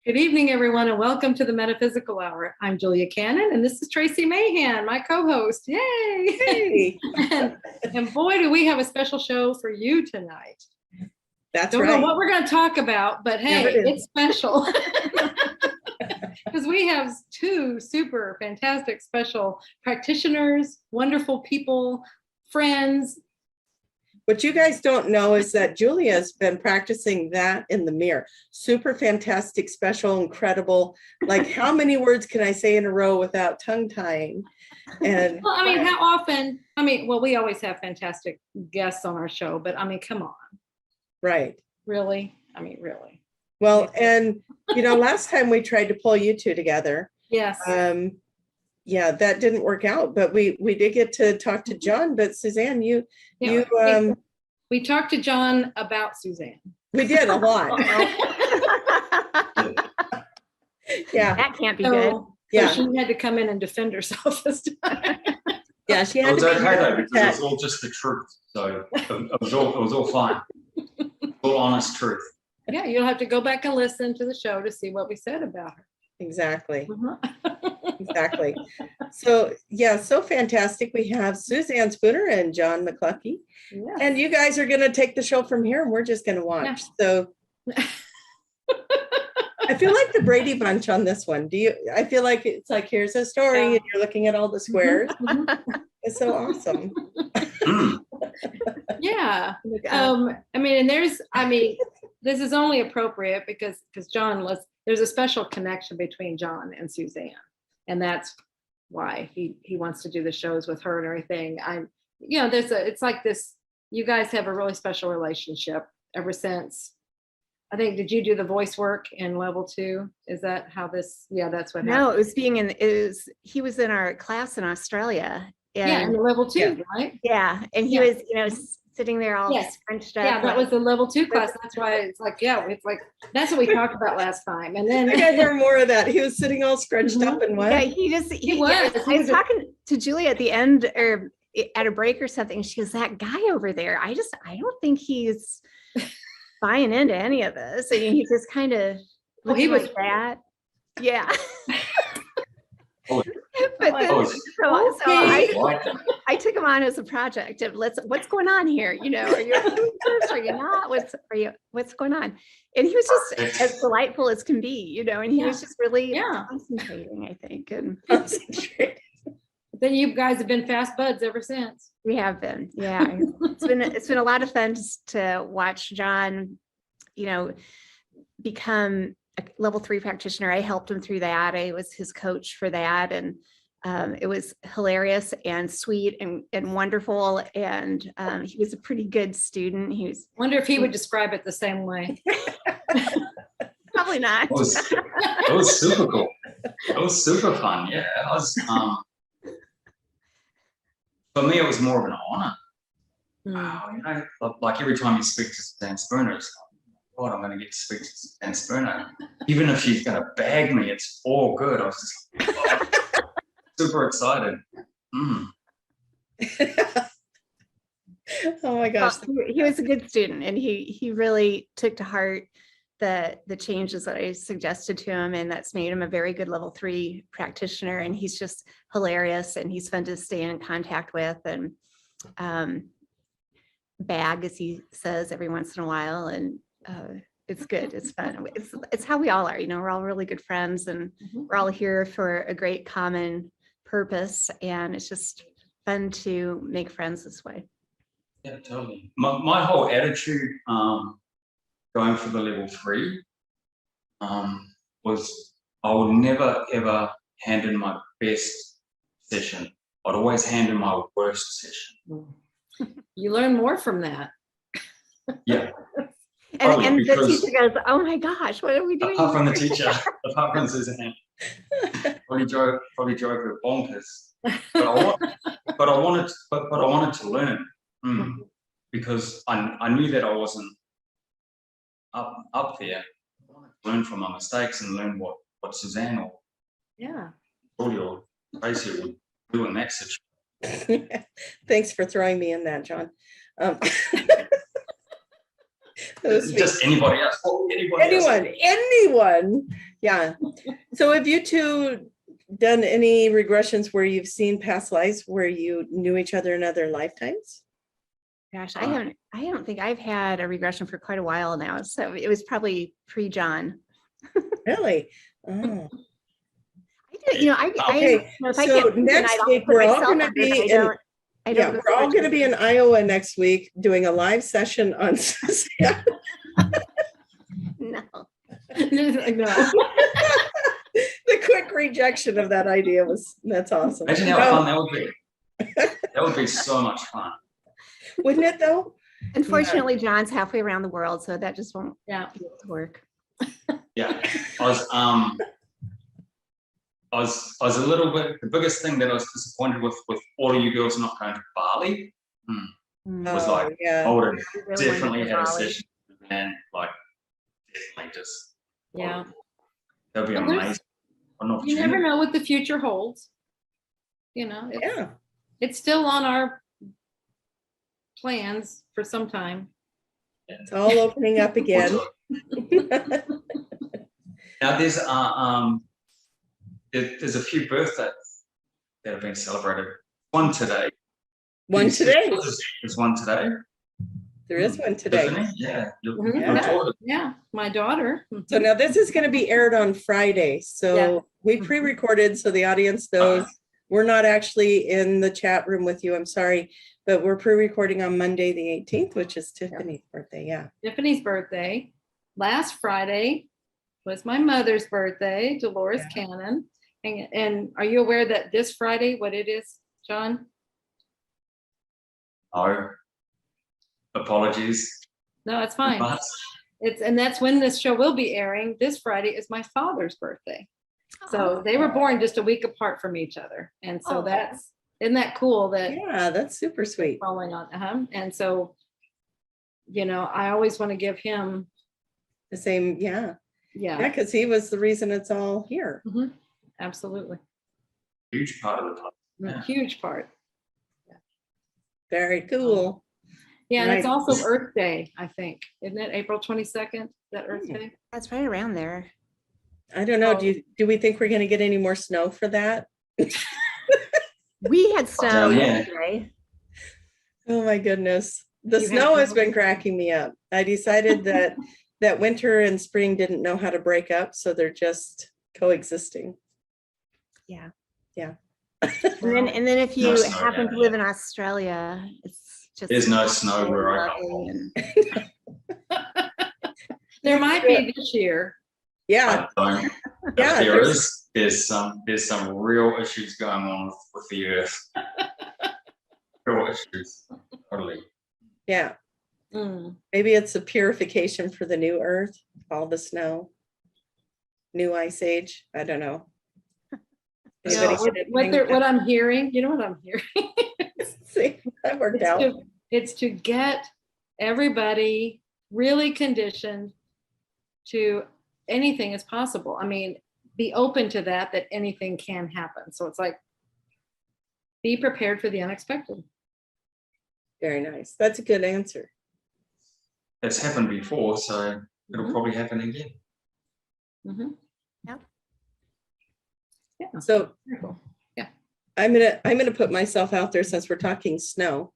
Good evening, everyone, and welcome to the Metaphysical Hour. I'm Julia Cannon, and this is Tracy Mahan, my co-host. Yay! Hey. and boy, do we have a special show for you tonight. That's Don't right. know what we're going to talk about, but hey, it's special. Because we have two super fantastic special practitioners, wonderful people, friends. What you guys don't know is that Julia's been practicing that in the mirror. Super fantastic, special, incredible. Like, how many words can I say in a row without tongue tying? And well, I mean, how often? I mean, well, we always have fantastic guests on our show, but I mean, come on. Right. Really? I mean, really. Well, and last time we tried to pull you two together. Yes. Yeah, that didn't work out, but we did get to talk to John. But Suzanne, we talked to John about Suzanne. We did a lot. Yeah, that can't be good. Yeah, so she had to come in and defend herself this time. Yeah, she had it was to be okay though, because it was all just the truth. So it was all fine. All honest truth. Yeah, you'll have to go back and listen to the show to see what we said about her. Exactly. Exactly. So yeah, so fantastic. We have Suzanne Spooner and John McCluskey. Yes. And you guys are going to take the show from here and we're just going to watch. Yeah. So I feel like the Brady Bunch on this one. I feel like it's like, here's a story and you're looking at all the squares. It's so awesome. Yeah. I mean, this is only appropriate because John, there's a special connection between John and Suzanne. And that's why he wants to do the shows with her and everything. It's like this, you guys have a really special relationship ever since, I think, did you do the voice work in level 2? Is that how this, that's what happened. No, he was in our class in Australia. And in level 2, right? Yeah. And he was sitting there all scrunched up. Yeah, that was the level 2 class. That's why it's like, that's what we talked about last time. And then I gotta hear more of that. He was sitting all scrunched up and what? Yeah, he was. I was talking to Julia at the end or at a break or something. She goes, that guy over there, I don't think he's buying into any of this. And he just kind of he was like that. Yeah. But then, I took him on as a project of what's going on here? Are you are you not? What's going on? And he was just as delightful as can be, and he was just really concentrating, I think. And then you guys have been fast buds ever since. We have been, yeah. It's been a lot of fun to watch John, become a level 3 practitioner. I helped him through that. I was his coach for that. And it was hilarious and sweet and wonderful. And he was a pretty good student. Wonder if he would describe it the same way. Probably not. It was super cool. It was super fun. Yeah. For me, it was more of an honor. Like every time you speak to Suzanne Spooner, it's like, God, I'm going to get to speak to Suzanne Spooner. Even if she's going to bag me, it's all good. I was just super excited. Oh my gosh. He was a good student, and he really took to heart the changes that I suggested to him, and that's made him a very good level 3 practitioner. And he's just hilarious, and he's fun to stay in contact with and bag, as he says, every once in a while. And it's good. It's fun. It's how we all are. We're all really good friends, and we're all here for a great common purpose. And it's just fun to make friends this way. Yeah, totally. My whole attitude going for the level 3 was I would never ever hand in my best session. I'd always hand in my worst session. You learn more from that. Yeah. And the teacher goes, oh my gosh, what are we doing? Apart from the teacher, apart from Suzanne, probably drove her bonkers. But I wanted to learn because I knew that I wasn't up there. I wanted to learn from my mistakes and learn what Suzanne or Julia or Tracy would do in that situation. Thanks for throwing me in that, John. Just anybody else. Anyone. Yeah. So have you two done any regressions where you've seen past lives where you knew each other in other lifetimes? Gosh, I don't think I've had a regression for quite a while now. So it was probably pre-John. Really? Oh. I do, I Okay, you know, if I so get food next tonight, I'll week put we're all myself gonna under, but be in, I yeah, don't we're all gonna be in Iowa next week doing a live session on yeah. No. No. The quick rejection of that idea that's awesome. Imagine how No, fun that would be. That would be so much fun. wouldn't it though? Unfortunately, John's halfway around the world, so that just won't Yeah. be able to work. Yeah, I was a little bit, the biggest thing that I was disappointed with all of you girls not going to Bali was Oh, like, yeah. I would have We really wanted definitely to had a Bali. session and like definitely just, Yeah. that'd be Well, there's- amazing. An You opportunity. never know what the future holds. You know, Yeah. it's still on our plans for some time. It's all opening up again. Now there's a few birthdays that have been celebrated. One today. One today. There's one today. There is one today. Tiffany? Yeah. Mhm. Your daughter. Yeah, my daughter. So now this is going to be aired on Friday. So Yeah. we pre-recorded so the audience knows we're not actually in the chat room with you. I'm sorry, but we're pre-recording on Monday, the 18th, which is Tiffany's birthday. Yeah. Tiffany's birthday. Last Friday was my mother's birthday, Dolores Cannon. And are you aware that this Friday, what it is, John? No. Apologies. No, it's fine. But And that's when this show will be airing. This Friday is my father's birthday. So they were born just a week apart from each other. And so Oh. isn't that cool that Yeah, that's super sweet. following on? And so, you know, I always want to give him, The same, yeah. yeah, Yeah, because he was the reason it's all here. absolutely. huge part of the time. Yeah. Huge part. Very cool. Yeah, and it's Right. also Earth Day, I think. Isn't it April 22nd, that Earth Day? That's right around there. I don't know. Oh. Do we think we're going to get any more snow for that? We had snow Down there. yesterday. Oh my goodness. The You had snow has snow? been cracking me up. I decided that winter and spring didn't know how to break up, so they're just coexisting. Yeah. Yeah. And then if you No snow happen down to live in Australia, it's just There's no snow where I lovely come and- There might be this year. Yeah. I don't. Yeah, There is. There's some real issues going on with the earth. Real issues. Totally. Yeah. Mm. Maybe it's a purification for the new earth, all the snow. New ice age. I don't know. You know, Anybody get what anything? what I'm hearing, you know what I'm hearing? See, that worked out. It's to get everybody really conditioned to anything is possible. I mean, be open to that anything can happen. So it's like, be prepared for the unexpected. Very nice. That's a good answer. It's happened before, so it'll Mhm. probably happen again. Mhm. Yeah. So Very cool. Yeah. I'm gonna put myself out there since we're talking snow.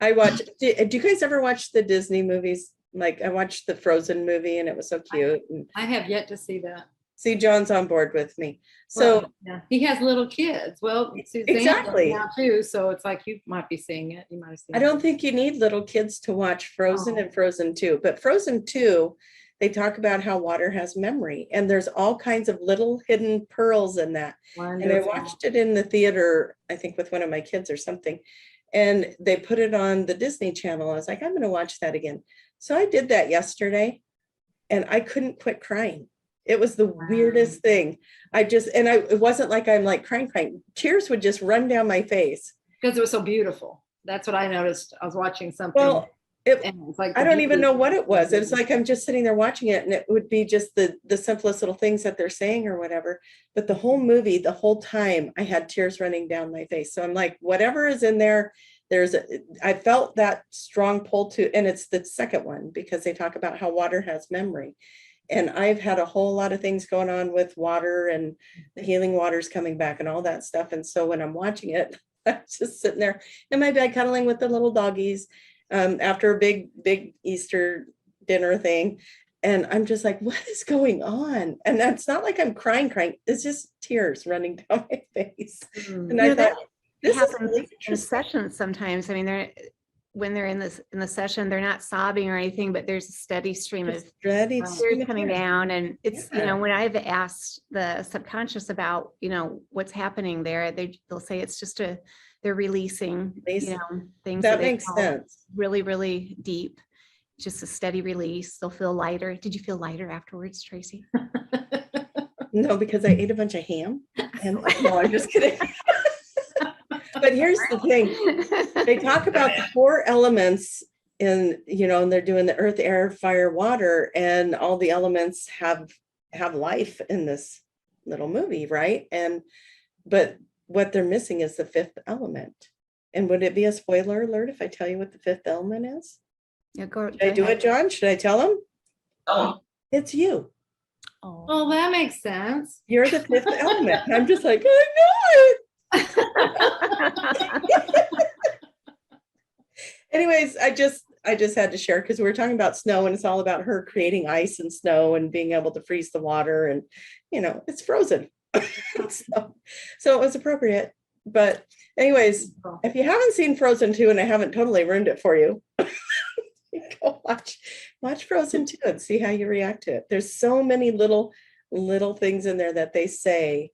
I watch. Do you guys ever watch the Disney movies? Like I watched the Frozen movie and it was so cute. And I have yet to see that. see, John's on board with me. So Well, yeah, he has little kids. Well, Suzanne does Exactly. now too. So it's like you might be seeing it. You might have seen I don't it. think you need little kids to watch Frozen Oh. and Frozen 2, but Frozen 2, they talk about how water has memory and there's all kinds of little hidden pearls in that. And I Wonderful. watched it in the theater, I think with one of my kids or something. And they put it on the Disney Channel. I was like, I'm going to watch that again. So I did that yesterday and I couldn't quit crying. It was the weirdest thing. It wasn't like I'm like crying. Tears would just run down my face. Because it was so beautiful. That's what I noticed. I was watching something. Well, and it's like I the don't even beauty know of what it was. It's like I'm just sitting there watching it and it would be just the simplest little things that they're saying or whatever. But the whole movie, the whole time I had tears running down my face. So I'm like, whatever is in there, I felt that strong pull to, and it's the second one because they talk about how water has memory. And I've had a whole lot of things going on with water and the healing waters coming back and all that stuff. And so when I'm watching it, I'm just sitting there in my bed cuddling with the little doggies after a big Easter dinner thing. And I'm just like, what is going on? And that's not like I'm crying. It's just tears running down my face. And I thought, this is happens really in interesting. sessions sometimes. I mean, when they're in the session, they're not sobbing or anything, but there's a steady stream of Dreaded tears coming down. And it's, Yeah. when I've asked the subconscious about, what's happening there, they'll say it's just they're releasing, things That they makes felt sense. really, really deep. Just a steady release. They'll feel lighter. Did you feel lighter afterwards, Tracy? No, because I ate a bunch of ham. And no, I'm just kidding. But here's the thing. They talk about the 4 elements and they're doing the earth, air, fire, water, and all the elements have life in this little movie, right? But what they're missing is the 5th element. And would it be a spoiler alert if I tell you what the 5th element is? Yeah, Should I do it, John? Should I tell him? Oh, It's you. Oh. Well, that makes sense. You're the 5th element. And I'm just like, I know it. Anyways, I just had to share because we were talking about snow and it's all about her creating ice and snow and being able to freeze the water and it's frozen. so it was appropriate. But anyways, if you haven't seen Frozen 2 and I haven't totally ruined it for you, go watch Frozen 2 and see how you react to it. There's so many little things in there that they say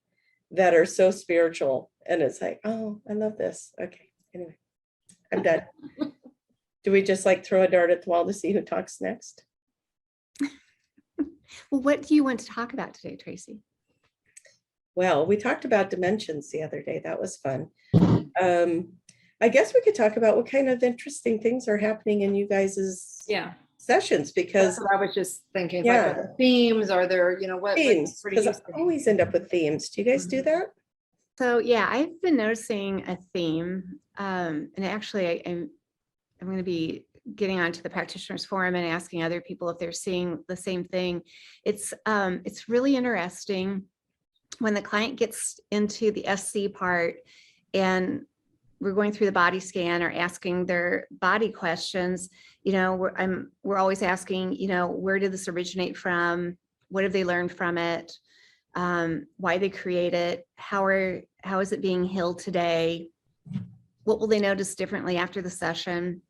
that are so spiritual. And it's like, oh, I love this. Okay. Anyway, I'm done. Do we just throw a dart at the wall to see who talks next? Well, what do you want to talk about today, Tracy? Well, we talked about dimensions the other day. That was fun. I guess we could talk about what kind of interesting things are happening in you guys' sessions, because That's what I was just thinking. Yeah. Like, are there themes? Are there, what? themes, what do you because I always end up with themes. Do you guys do that? So yeah, I've been noticing a theme, and actually I'm going to be getting onto the practitioners forum and asking other people if they're seeing the same thing. It's really interesting when the client gets into the SC part and we're going through the body scan or asking their body questions. We're always asking, where did this originate from? What have they learned from it? Why they create it? How is it being healed today? What will they notice differently after the session?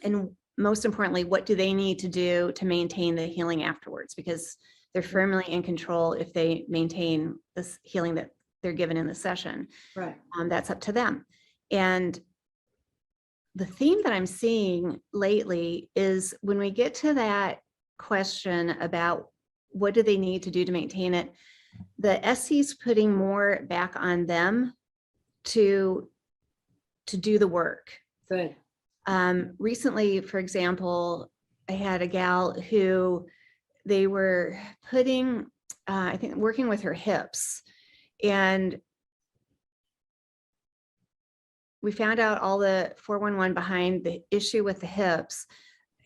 And most importantly, what do they need to do to maintain the healing afterwards? Because they're firmly in control if they maintain this healing that they're given in the session. Right. That's up to them. And the theme that I'm seeing lately is when we get to that question about what do they need to do to maintain it, the SC's putting more back on them to do the work. Good. Recently, for example, I had a gal who they were putting, I think, working with her hips, and we found out all the 411 behind the issue with the hips,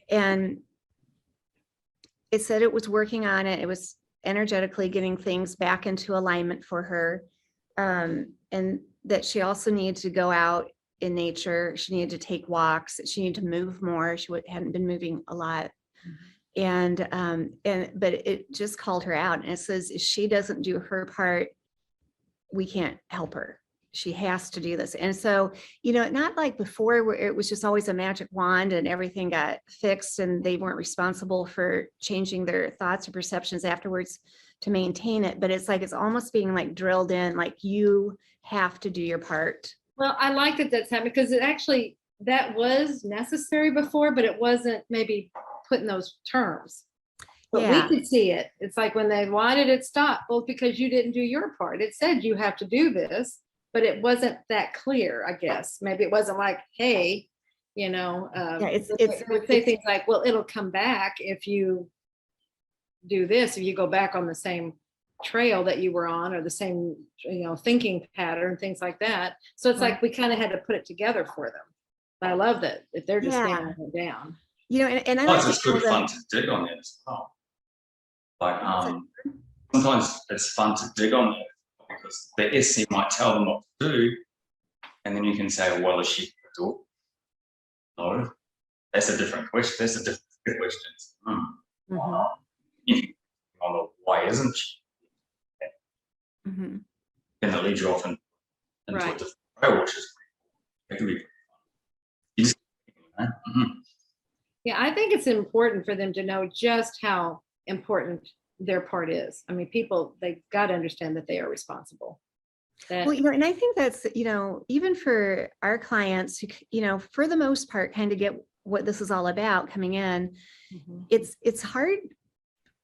and it said it was working on it. It was energetically getting things back into alignment for her, and that she also needed to go out in nature. She needed to take walks. She needed to move more. She hadn't been moving a lot. And but it just called her out, and it says if she doesn't do her part, we can't help her. She has to do this. And so, not like before where it was just always a magic wand and everything got fixed and they weren't responsible for changing their thoughts or perceptions afterwards to maintain it. But it's like, it's almost being like drilled in, like you have to do your part. Well, I like that that's happening because that was necessary before, but it wasn't maybe put in those terms. But Yeah. we could see it. It's like when they wanted it stopped, well, because you didn't do your part. It said you have to do this, but it wasn't that clear, I guess. Maybe it wasn't like, hey, it would say things like, well, it'll come back if you do this, if you go back on the same trail that you were on or the same, thinking pattern, things like that. So it's like we kind of had to put it together for them. But I love that if they're just standing it down. And I Plus, like it's good fun to dig on it as well. Like, sometimes it's fun to dig on that because the SC might tell them what to do, and then you can say, well, is she do it? No, that's a different question. That's a different question. You can on why isn't she? Mhm. Then that leads you off into a Right. different trail, which is it can be. You just, Yeah, I think it's important for them to know just how important their part is. I mean, people, they've got to understand that they are responsible. That, Well, and I think that's, even for our clients who, for the most part, kind of get what this is all about coming in, Mhm. it's hard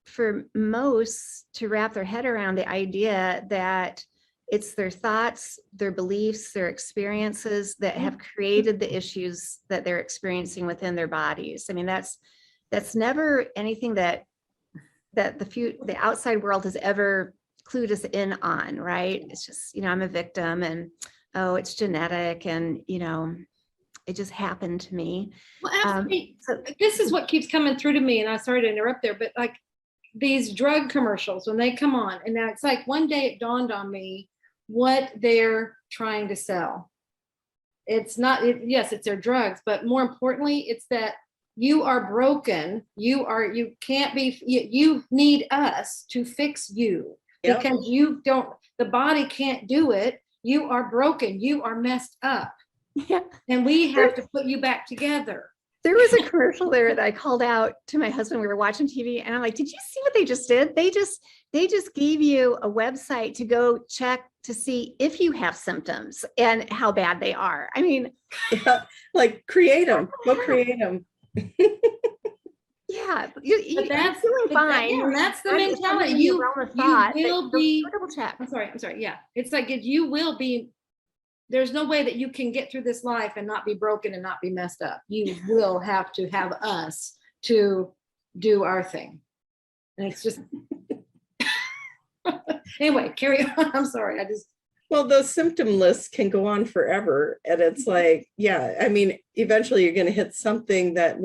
for most to wrap their head around the idea that it's their thoughts, their beliefs, their experiences that have created the issues that they're experiencing within their bodies. I mean, that's never anything that the outside world has ever clued us in on, right? It's just, I'm a victim and, oh, it's genetic and, it just happened to me. Well, actually, So this is what keeps coming through to me, and I'm sorry to interrupt there, but like these drug commercials, when they come on, and now it's like one day it dawned on me what they're trying to sell. It's not, yes, it's their drugs, but more importantly, it's that you are broken. You can't be, you need us to fix you. Yep. Because the body can't do it. You are broken. You are messed up. yeah, And we have to put you back together. there was a commercial there that I called out to my husband. We were watching TV and I'm like, did you see what they just did? They just gave you a website to go check to see if you have symptoms and how bad they are. I mean, Yeah, like create them. Go create them. yeah, But you're that's feeling fine. Yeah, that's the It's something mentality. in the You realm of thought, but will go be. double check. I'm sorry. Yeah, it's like you will be. There's no way that you can get through this life and not be broken and not be messed up. You will have to have us to do our thing, and it's just. Anyway, carry on. I'm sorry. Well, those symptom lists can go on forever. And it's like, yeah, I mean, eventually you're going to hit something that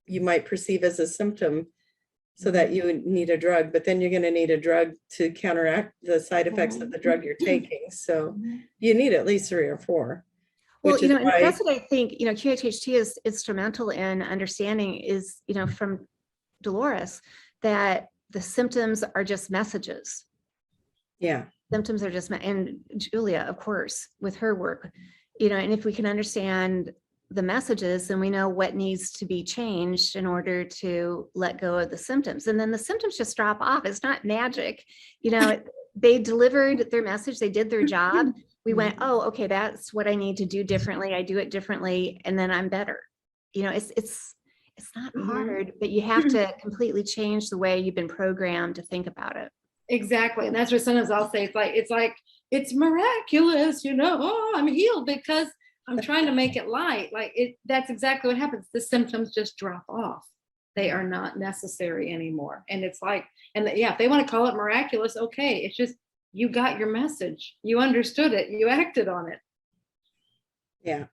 you might perceive as a symptom so that you would need a drug, but then you're going to need a drug to counteract the side effects of the drug you're taking. So you need at least 3 or 4. Well, Which is and why, that's what I think, QHHT is instrumental in understanding is, from Dolores, that the symptoms are just messages. yeah, Symptoms are just, and Julia, of course, with her work, and if we can understand the messages, then we know what needs to be changed in order to let go of the symptoms. And then the symptoms just drop off. It's not magic. They delivered their message. They did their job. We went, oh, okay, that's what I need to do differently. I do it differently. And then I'm better. It's not hard, but you have to completely change the way you've been programmed to think about it. Exactly. And that's what sometimes I'll say, it's miraculous, oh, I'm healed because I'm trying to make it light. That's exactly what happens. The symptoms just drop off. They are not necessary anymore. And it's if they want to call it miraculous, okay. It's just, you got your message. You understood it. You acted on it. yeah.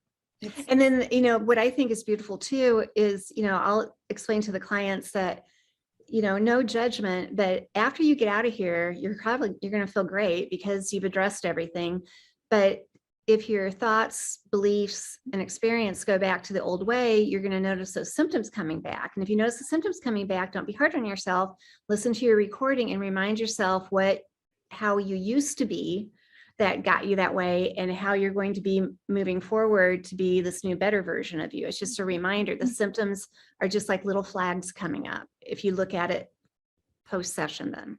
And then, what I think is beautiful too is, I'll explain to the clients that, no judgment, but after you get out of here, you're going to feel great because you've addressed everything. But if your thoughts, beliefs, and experience go back to the old way, you're going to notice those symptoms coming back. And if you notice the symptoms coming back, don't be hard on yourself. Listen to your recording and remind yourself how you used to be that got you that way and how you're going to be moving forward to be this new, better version of you. It's just a reminder. The symptoms are just like little flags coming up if you look at it post-session then.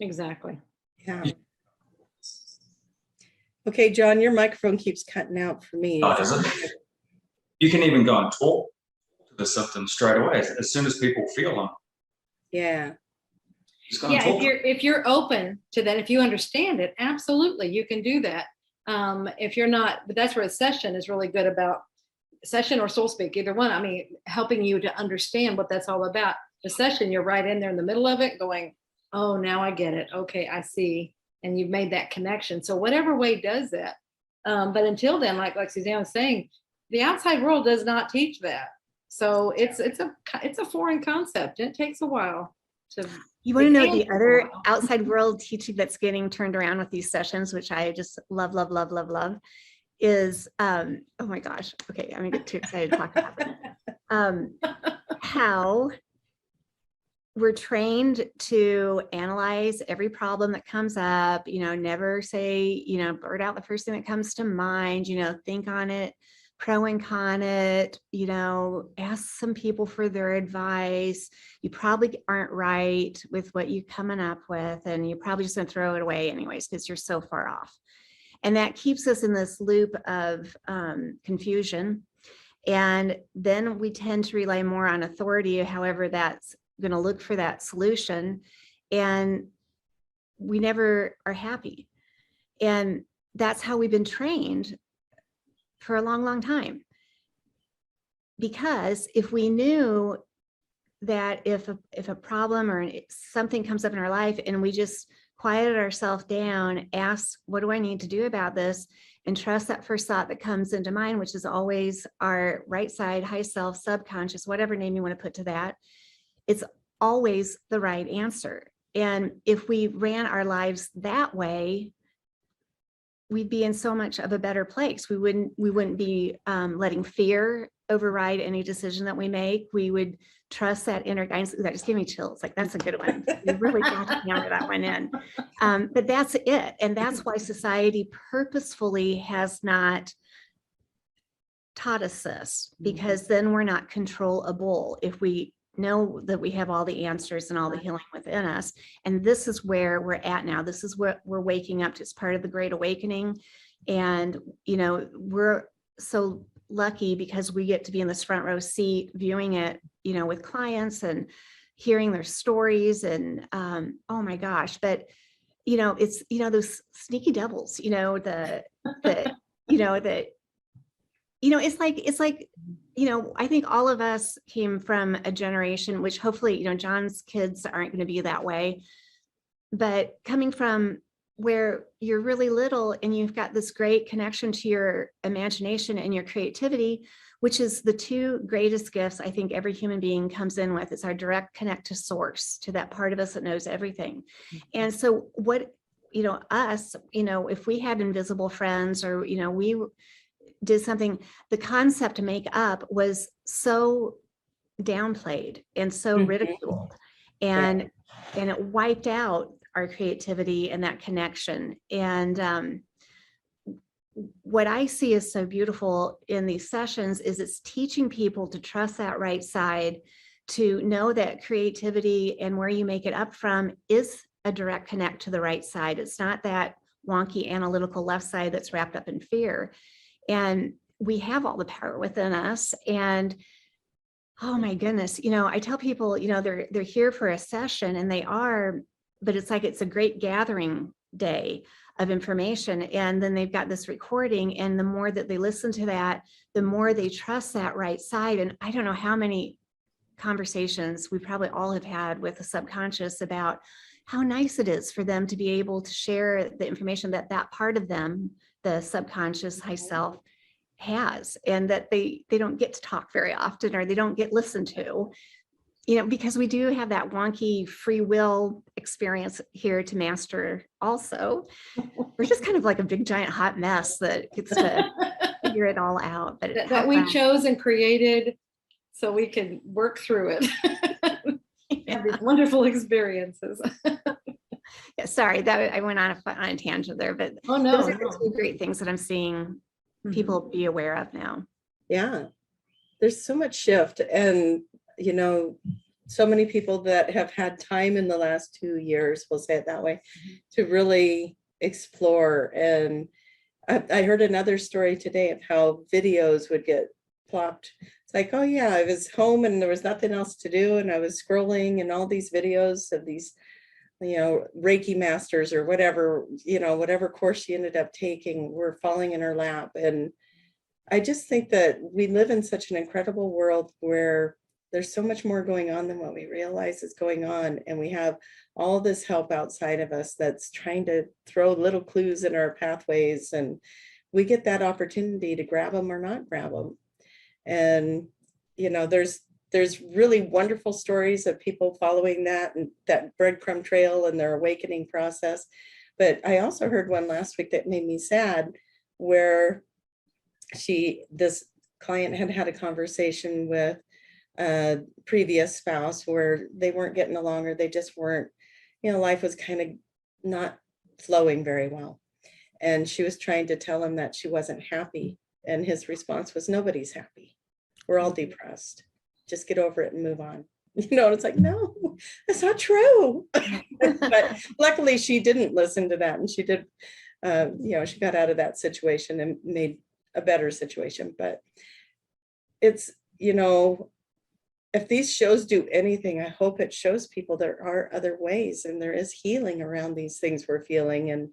Exactly. Yeah. Okay, John, your microphone keeps cutting out for me. Oh, does it? You can even go and talk to the symptoms straight away as soon as people feel them. Yeah. Yeah, if you're open to that, if you understand it, absolutely, you can do that. If you're not, but that's where a session is really good about, session or soul speak, either one. I mean, helping you to understand what that's all about. The session, you're right in there in the middle of it going, oh, now I get it. Okay, I see. And you've made that connection. So whatever way does that. But until then, like Suzanne was saying, the outside world does not teach that. So it's a foreign concept. It takes a while. You want to They know can the for a other while. outside world teaching that's getting turned around with these sessions, which I just love, love, love, love, love, is oh my gosh. Okay, I'm gonna get too excited to talk about it. How we're trained to analyze every problem that comes up, never say, blurt out the first thing that comes to mind, think on it, pro and con it, ask some people for their advice. You probably aren't right with what you're coming up with, and you're probably just going to throw it away anyways because you're so far off. And that keeps us in this loop of confusion. And then we tend to rely more on authority, however that's going to look for that solution, and we never are happy. And that's how we've been trained for a long, long time. Because if we knew that if a problem or something comes up in our life and we just quieted ourselves down, ask, what do I need to do about this? And trust that first thought that comes into mind, which is always our right side, high self, subconscious, whatever name you want to put to that. It's always the right answer. And if we ran our lives that way, we'd be in so much of a better place. We wouldn't be letting fear override any decision that we make. We would trust that inner guidance. That just gave me chills. Like, that's a good one. You really got to hammer that one in. But that's it. And that's why society purposefully has not taught us this, because then we're not controllable if we know that we have all the answers and all the healing within us. And this is where we're at now. This is what we're waking up to. It's part of the Great Awakening. And, we're so lucky because we get to be in this front row seat viewing it, with clients and hearing their stories. And oh my gosh, but it's, those sneaky devils, it's like, I think all of us came from a generation, which hopefully, John's kids aren't going to be that way, but coming from where you're really little and you've got this great connection to your imagination and your creativity, which is the two greatest gifts I think every human being comes in with. It's our direct connect to source, to that part of us that knows everything. And so what, us, if we had invisible friends or, we did something, the concept to make up was so downplayed and so ridiculed, and it wiped out our creativity and that connection. And what I see is so beautiful in these sessions is it's teaching people to trust that right side, to know that creativity and where you make it up from is a direct connect to the right side. It's not that wonky analytical left side that's wrapped up in fear. And we have all the power within us. And oh my goodness, I tell people, they're here for a session, and they are, but it's like it's a great gathering day of information. And then they've got this recording, and the more that they listen to that, the more they trust that right side. And I don't know how many conversations we probably all have had with the subconscious about how nice it is for them to be able to share the information that part of them, the subconscious high self, has, and that they don't get to talk very often, or they don't get listened to, because we do have that wonky free will experience here to master also. We're just kind of like a big giant hot mess that gets to figure it all out, but that we chose and created so we can work through it. Have these wonderful experiences. Yeah, sorry that I went on a tangent there, but Oh no, those are the two great things that I'm seeing people be aware of now. Yeah, there's so much shift, and so many people that have had time in the last 2 years, we'll say it that way, to really explore. And I heard another story today of how videos would get plopped. It's like, oh yeah, I was home and there was nothing else to do, and I was scrolling, and all these videos of these Reiki masters or whatever, whatever course she ended up taking were falling in her lap. And I just think that we live in such an incredible world where there's so much more going on than what we realize is going on. And we have all this help outside of us that's trying to throw little clues in our pathways. And we get that opportunity to grab them or not grab them. And, there's there's really wonderful stories of people following that and that breadcrumb trail and their awakening process. But I also heard one last week that made me sad, where this client had had a conversation with a previous spouse where they weren't getting along, or they just weren't, life was kind of not flowing very well. And she was trying to tell him that she wasn't happy. And his response was, nobody's happy. We're all depressed. Just get over it and move on. And it's like, no, that's not true. But luckily she didn't listen to that. And she did, she got out of that situation and made a better situation. But it's, if these shows do anything, I hope it shows people there are other ways, and there is healing around these things we're feeling. And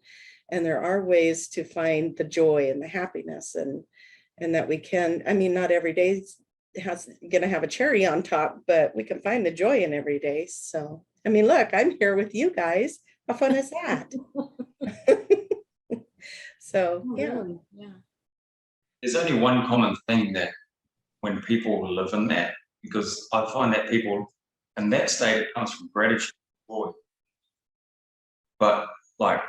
there are ways to find the joy and the happiness, and that we can, not every day gonna have a cherry on top, but we can find the joy in every day. So, look, I'm here with you guys. How fun is that? So, Oh, yeah. really? Yeah. There's only one common thing that when people live in that, because I find that people in that state, it comes from gratitude. But like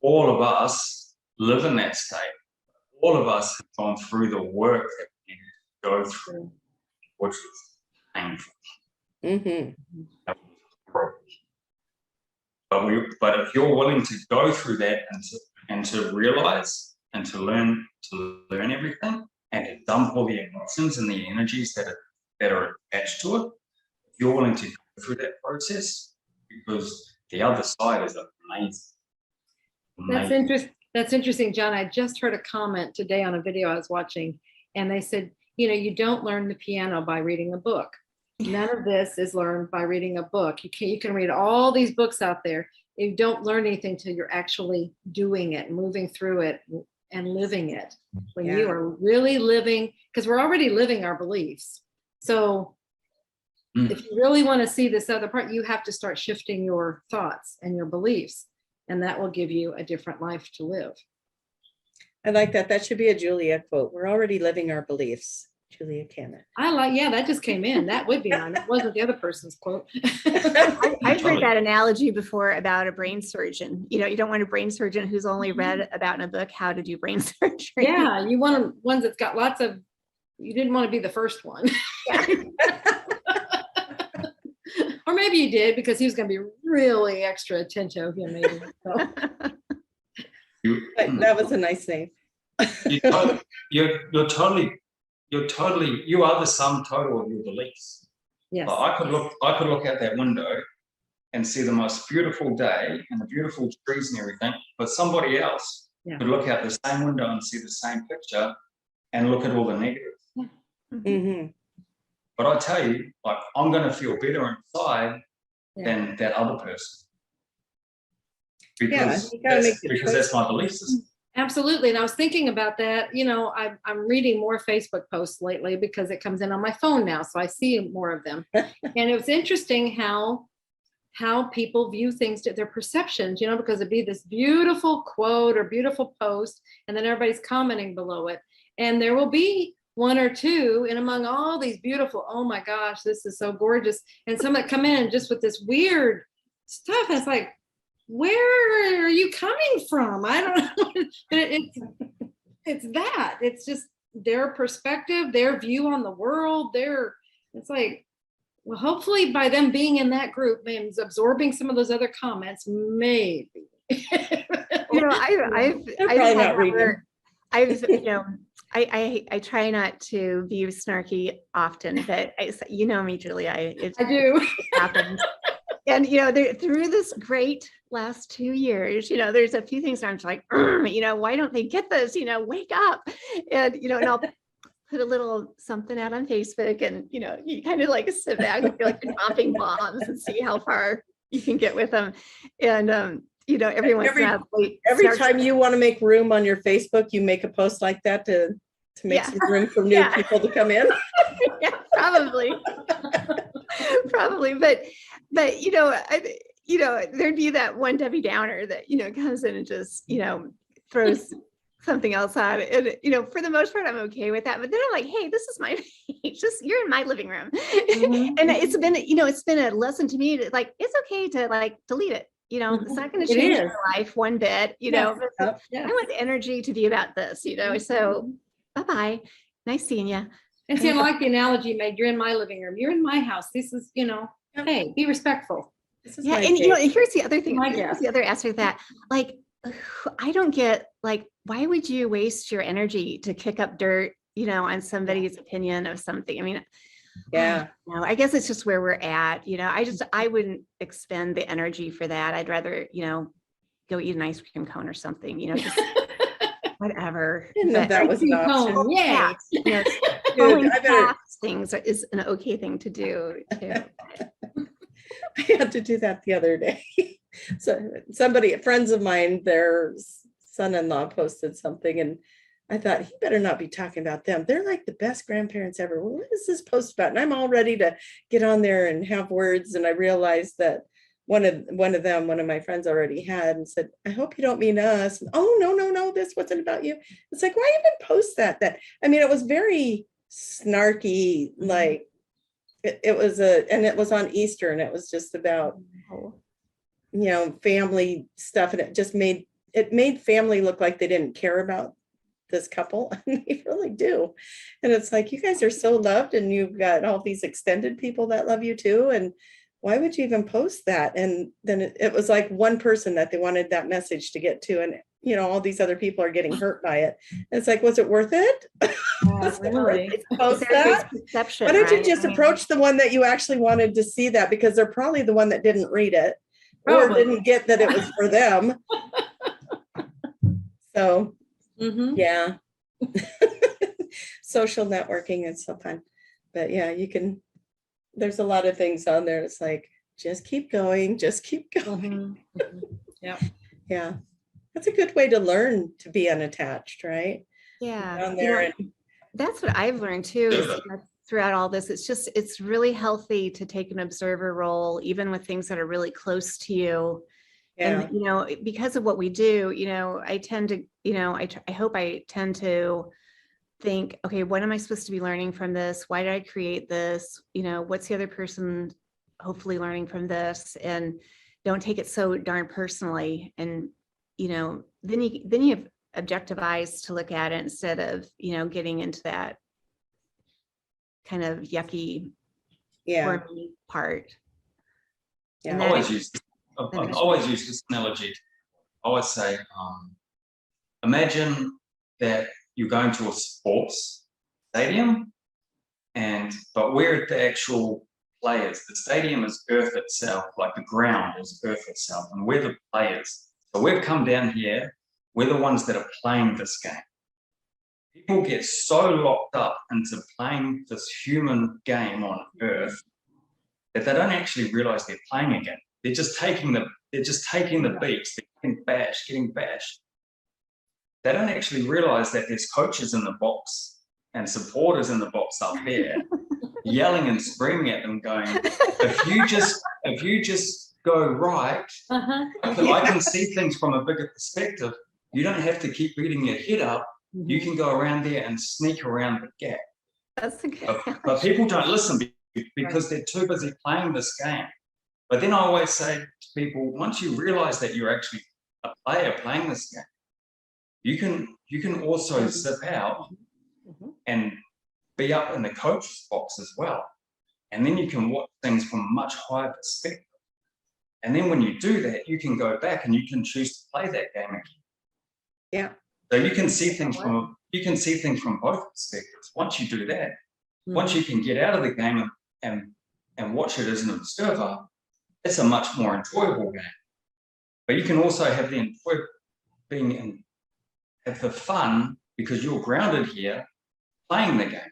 all of us live in that state. All of us have gone through the work that we needed to go through, which was painful. Mm-hmm. But if you're willing to go through that and to realize and to learn everything, and to dump all the emotions and the energies that are attached to it, if you're willing to go through that process, because the other side is amazing. That's interesting, John. I just heard a comment today on a video I was watching, and they said, you don't learn the piano by reading a book. None of this is learned by reading a book. You can read all these books out there. You don't learn anything till you're actually doing it, moving through it, and living it. When you are really living, because we're already living our beliefs. So if you really want to see this other part, you have to start shifting your thoughts and your beliefs, and that will give you a different life to live. I like that. That should be a Julia quote. We're already living our beliefs. Julia Cannon. That just came in. That would be mine. It wasn't the other person's quote. I've heard that analogy before about a brain surgeon. You don't want a brain surgeon who's only read about in a book how to do brain surgery. Yeah, you want ones that's got lots of, you didn't want to be the first one. Yeah. Or maybe you did, because he was going to be really extra attentive. Maybe. So. That was a nice name. You are the sum total of your beliefs. Yes. I could look out that window and see the most beautiful day and the beautiful trees and everything, but somebody else could look out the same window and see the same picture and look at all the negatives. Yeah. Mm-hmm. But I tell you, I'm going to feel better inside than that other person, because that's my belief system. Absolutely. And I was thinking about that. I'm reading more Facebook posts lately because it comes in on my phone now, so I see more of them. And it was interesting how people view things, their perceptions, because it'd be this beautiful quote or beautiful post, and then everybody's commenting below it. And there will be one or two, and among all these beautiful, oh my gosh, this is so gorgeous, and some that come in just with this weird stuff, and it's like, where are you coming from? I don't know. It's that. It's just their perspective, their view on the world. It's like, well, hopefully by them being in that group and absorbing some of those other comments, maybe. I try not to be snarky often, but me, Julia. I do. It happens. And, through this great last 2 years, there's a few things I'm just like, why don't they get this? Wake up. And, and I'll put a little something out on Facebook, and, you kind of like sit back and feel like you're dropping bombs and see how far you can get with them. And, every time you want to make room on your Facebook, you make a post like that to make some room for new people to come in. Yeah, probably. But there'd be that one Debbie Downer that comes in and just throws something else on. And, for the most part, I'm okay with that. But then I'm like, hey, this is my page. You're in my living room. Mhm. And it's been a lesson to me like, it's okay to like delete it. It's not going to It change is. your life one bit, Yes. but Yeah. I want the energy to be about this, so bye-bye. Nice seeing you. And see, I like the analogy you made. You're in my living room. You're in my house. This is, hey, be respectful. This is Yeah, my and page. and here's the other thing. My Here's guess. the other aspect of that. Like, I don't get like, why would you waste your energy to kick up dirt, on somebody's opinion of something? I mean, Yeah. I guess it's just where we're at. I wouldn't expend the energy for that. I'd rather, go eat an ice cream cone or something, just whatever. Didn't know But that was an Ice cream option. cone, yay. past, Dude, scrolling I better, past things is an okay thing to do too. I had to do that the other day. So friends of mine, their son-in-law posted something, and I thought, he better not be talking about them. They're like the best grandparents ever. Well, what is this post about? And I'm all ready to get on there and have words. And I realized that one of my friends already had and said, I hope you don't mean us. And, oh, no, this wasn't about you. It's like, why even post that? It was very snarky, like it was on Easter, and it was just about, family stuff. And it made family look like they didn't care about this couple, and they really do. And it's like, you guys are so loved, and you've got all these extended people that love you too. And why would you even post that? And then it was like one person that they wanted that message to get to, and all these other people are getting hurt by it. And it's like, was it worth it? Was it worth Really. it to post Everybody's that? perception, Why don't you right? just I mean, approach the one that you actually wanted to see that, because they're probably the one that didn't read it or Probably. didn't get that it was for them. So Mhm. yeah. Social networking is so fun. But yeah, there's a lot of things on there. It's like, just keep going, just keep going. Mhm. Yep. Yeah. That's a good way to learn to be unattached, right? yeah. Down there That's what I've learned too, is throughout all this, it's really healthy to take an observer role, even with things that are really close to you. yeah. And, because of what we do, I tend to, I hope I tend to think, okay, what am I supposed to be learning from this? Why did I create this? What's the other person hopefully learning from this? And don't take it so darn personally. And, then you have objective eyes to look at it instead of, getting into that kind of yucky, Yeah. wormy part. Yeah. And I that always is- use this analogy. I always say, imagine that you're going to a sports stadium, but we're at the actual players. The stadium is Earth itself, like the ground is Earth itself, and we're the players. So we've come down here. We're the ones that are playing this game. People get so locked up into playing this human game on Earth that they don't actually realize they're playing a game. They're just taking the beats, they're getting bashed. They don't actually realize that there's coaches in the box and supporters in the box up there yelling and screaming at them, going, if you just go right, Uh-huh. I can see things from a bigger perspective. You don't have to keep beating your head up. You can go around there and sneak around the gap. That's a good But people don't listen because they're too busy playing this game. But then I always say to people, once you realize that you're actually a player playing this game, you can also zip out and be up in the coach's box as well. And then you can watch things from a much higher perspective. And then when you do that, you can go back and you can choose to play that game again. Yeah. So you can see things from both perspectives. Once you do that, once you can get out of the game and watch it as an observer, it's a much more enjoyable game. But you can also have have the fun because you're grounded here playing the game.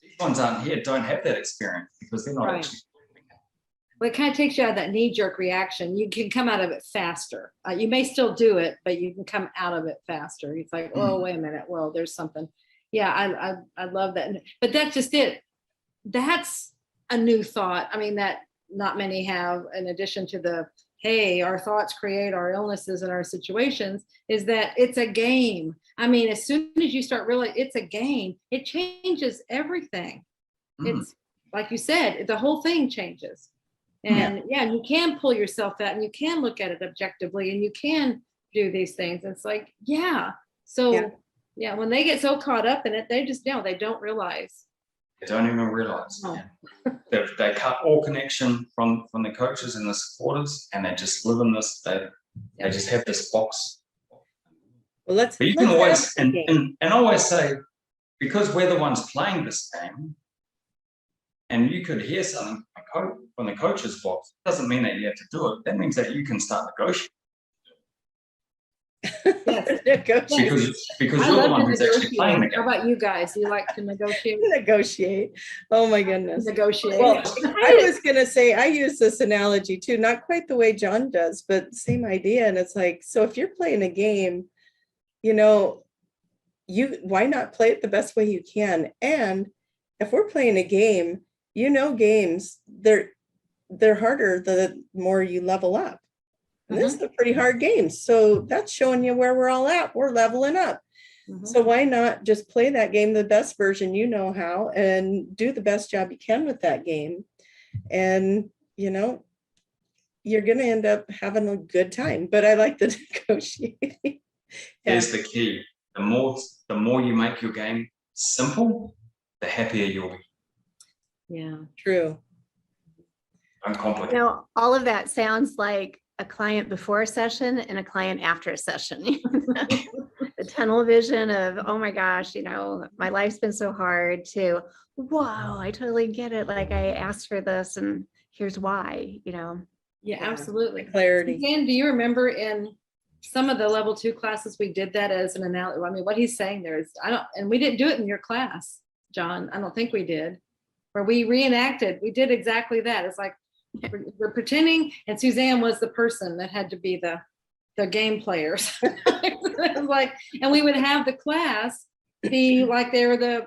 These ones don't have that experience because they're not Right. actually. Well, it kind of takes you out of that knee-jerk reaction. You can come out of it faster. You may still do it, but you can come out of it faster. It's like, oh, wait a minute. Well, there's something. Yeah, I love that. But that's just it. That's a new thought. I mean, that not many have, in addition to the hey, our thoughts create our illnesses and our situations, is that it's a game. I mean, as soon as you start realizing it's a game, it changes everything. It's like you said, the whole thing changes. And you can pull yourself out and you can look at it objectively and you can do these things. It's like, So when they get so caught up in it, they just they don't realize. They don't even realize. No. They cut all connection from the coaches and the supporters, and they just live in this. They just have this box. Well, But you can always have the game. and always say, because we're the ones playing this game, and you could hear something from the coach's box, it doesn't mean that you have to do it. That means that you can start negotiating. Because I you're the love one to who's actually playing the negotiate. How game. about you guys? You like to negotiate? Negotiate. Oh my goodness. Negotiate. Well, I was gonna say, I use this analogy too, not quite the way John does, but same idea. And it's like, so if you're playing a game, why not play it the best way you can? And if we're playing a game, games, they're harder the more you level up. And this is a pretty hard game. So that's showing you where we're all at. We're leveling up. So why not just play that game the best version you know how and do the best job you can with that game? And, you're going to end up having a good time. But I like the negotiating. Here's the key. The more you make your game simple, the happier you'll be. Yeah. True. Uncomplicated. All of that sounds like a client before a session and a client after a session. The tunnel vision of, oh my gosh, my life's been so hard, to, wow, I totally get it. Like, I asked for this and here's why, Yeah, absolutely. Clarity. Dan, do you remember in some of the level 2 classes, we did that as an analogy? I mean, what he's saying there is, and we didn't do it in your class, John. I don't think we did, where we reenacted. We did exactly that. It's like, we're pretending, and Suzanne was the person that had to be the game players. Like, and we would have the class be like they were the